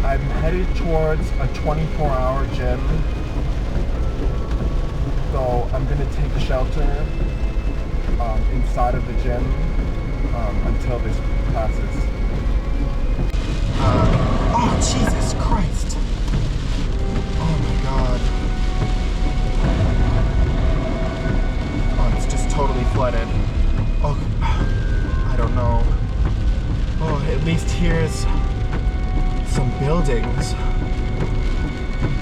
I'm headed towards a 24-hour gym. So I'm gonna take shelter inside of the gym until this passes. Oh, Jesus Christ! Oh my God. Oh, it's just totally flooded. Oh, I don't know. Oh, at least here's some buildings.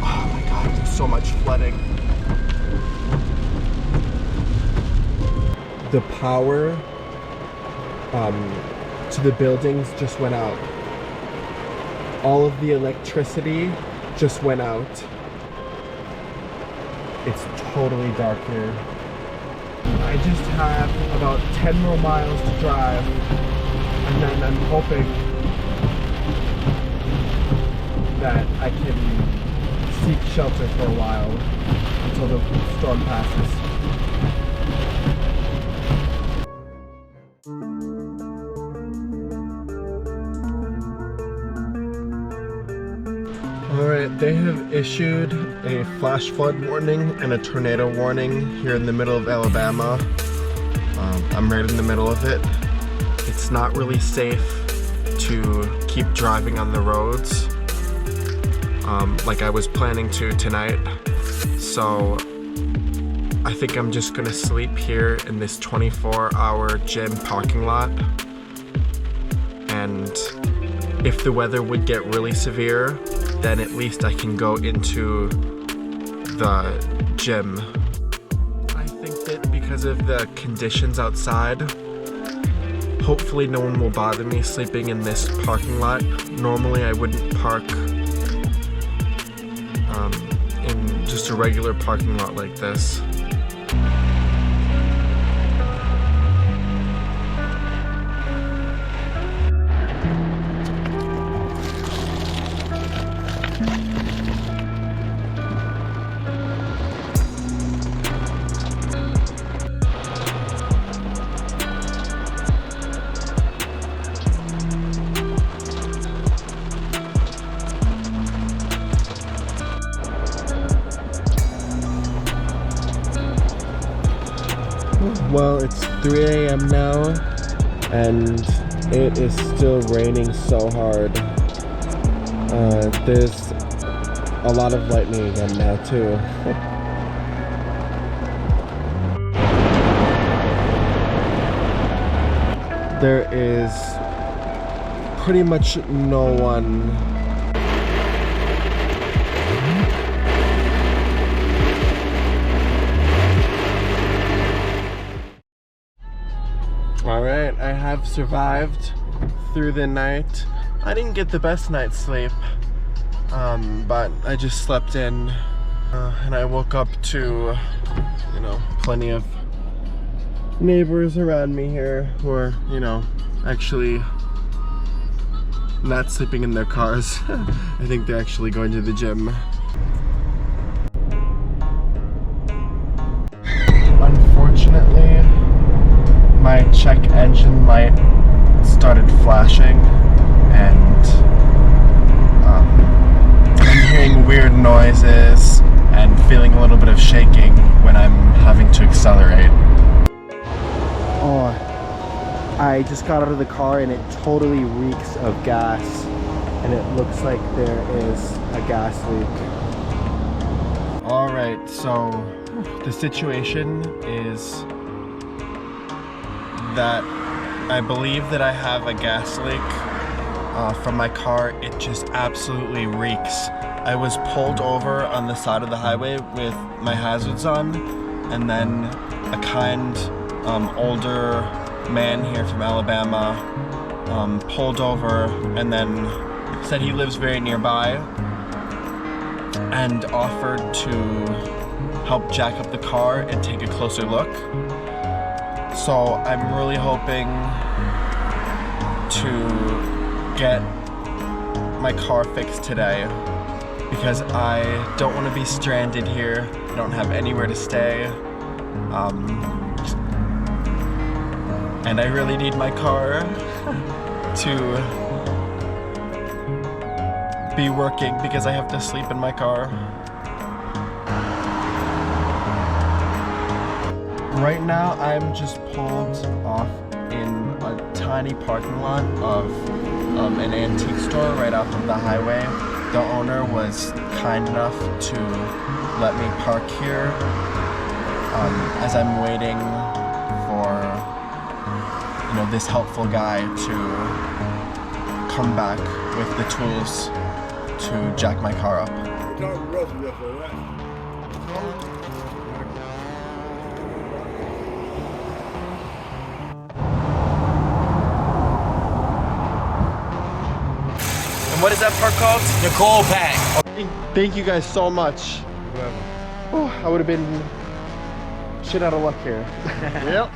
Oh my God, there's so much flooding. The power to the buildings just went out. All of the electricity just went out. It's totally dark here. I just have about 10 more miles to drive, and then I'm hoping that I can seek shelter for a while until the storm passes. Alright, they have issued a flash flood warning and a tornado warning here in the middle of Alabama. I'm right in the middle of it. It's not really safe to keep driving on the roads like I was planning to tonight. So I think I'm just gonna sleep here in this 24-hour gym parking lot. And if the weather would get really severe, then at least I can go into the gym. I think that because of the conditions outside, hopefully no one will bother me sleeping in this parking lot. Normally I wouldn't park in just a regular parking lot like this. Well, it's 3 a.m. now, and it is still raining so hard. There's a lot of lightning again now, too. There is pretty much no one. Alright, I have survived through the night. I didn't get the best night's sleep, but I just slept in, and I woke up to, you know, plenty of neighbors around me here who are, you know, actually not sleeping in their cars. I think they're actually going to the gym. Unfortunately, my check engine light started flashing, and I'm hearing weird noises and feeling a little bit of shaking when I'm having to accelerate. Oh, I just got out of the car and it totally reeks of gas, and it looks like there is a gas leak. Alright, so the situation is that I believe that I have a gas leak from my car. It just absolutely reeks. I was pulled over on the side of the highway with my hazards on, and then a kind older man here from Alabama pulled over and then said he lives very nearby and offered to help jack up the car and take a closer look. So I'm really hoping to get my car fixed today, because I don't want to be stranded here. I don't have anywhere to stay. And I really need my car to be working because I have to sleep in my car. Right now, I'm just pulled off in a tiny parking lot of an antique store right off of the highway. The owner was kind enough to let me park here as I'm waiting for, you know, this helpful guy to come back with the tools to jack my car up. What is that park called? The Gold Pack. Thank you guys so much. Oh, I would have been shit out of luck here. Yep.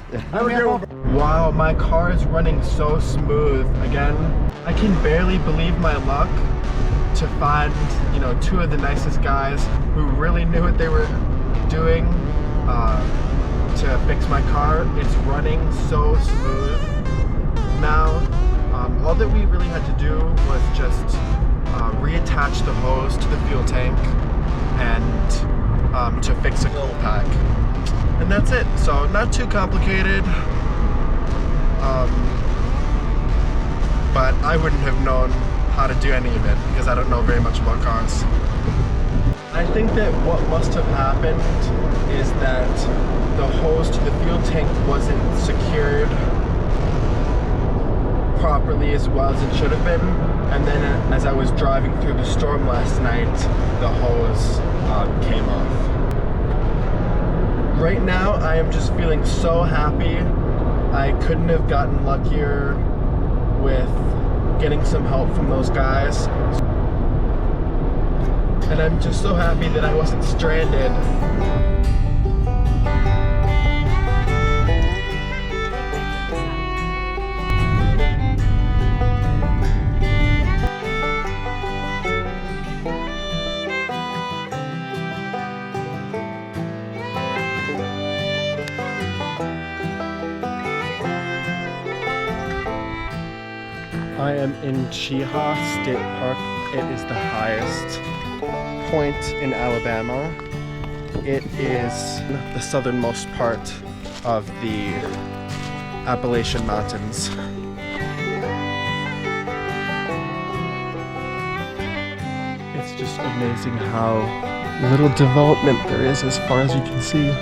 Wow, my car is running so smooth again. I can barely believe my luck to find, you know, two of the nicest guys who really knew what they were doing to fix my car. It's running so smooth now. All that we really had to do was just reattach the hose to the fuel tank and to fix a fuel pack. And that's it. So not too complicated. But I wouldn't have known how to do any of it because I don't know very much about cars. I think that what must have happened is that the hose to the fuel tank wasn't secured properly as well as it should have been, and then as I was driving through the storm last night, the hose came off. Right now I am just feeling so happy. I couldn't have gotten luckier with getting some help from those guys, and I'm just so happy that I wasn't stranded. I am in Cheaha State Park. It is the highest point in Alabama. It is the southernmost part of the Appalachian Mountains. It's just amazing how little development there is as far as you can see.